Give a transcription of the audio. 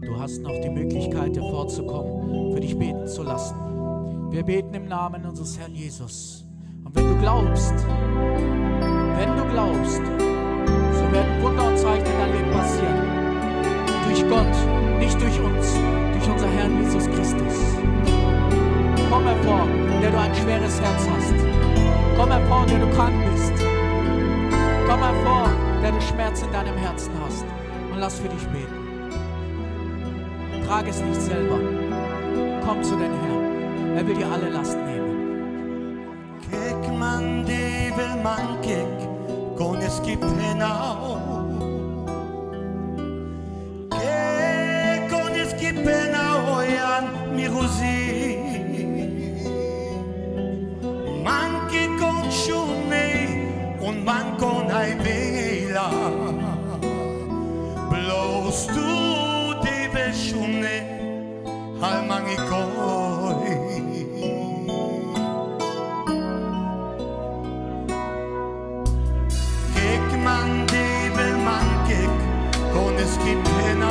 Du hast noch die Möglichkeit, hervorzukommen, für dich beten zu lassen. Wir beten im Namen unseres Herrn Jesus. Und wenn du glaubst, so werden Wunder und Zeichen in deinem Leben passieren. Durch Gott, nicht durch uns, durch unser Herrn Jesus Christus. Komm hervor, der du ein schweres Herz hast. Komm hervor, der du krank bist. Komm hervor, der du Schmerz in deinem Herzen hast. Und lass für dich beten. Trag es nicht selber. Komm zu den Herrn. Er will dir alle Last nehmen. Kek man divel man kek kones kipenao. Kek kones kipenao yan miruzi. Man ki kon shune und man kon ai vela. Bloß du divel shune al mangikoi. Kek man divel man kek kones kipenao.